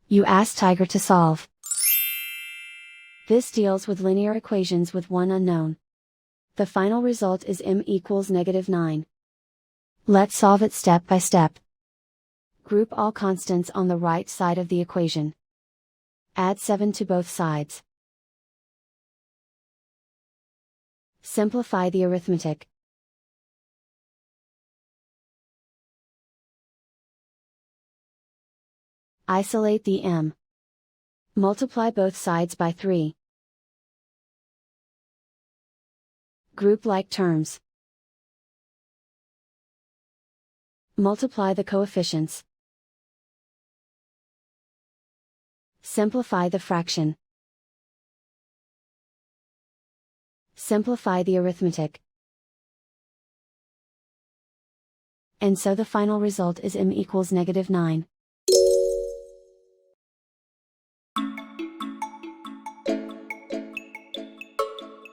You ask Tiger to solve. This deals with linear equations with one unknown. The final result is m equals -9. Let's solve it step by step. Group all constants on the right side of the equation. Add 7 to both sides. Simplify the arithmetic. Isolate the m. Multiply both sides by 3. Group like terms. Multiply the coefficients. Simplify the fraction. Simplify the arithmetic. And so the final result is m equals -9.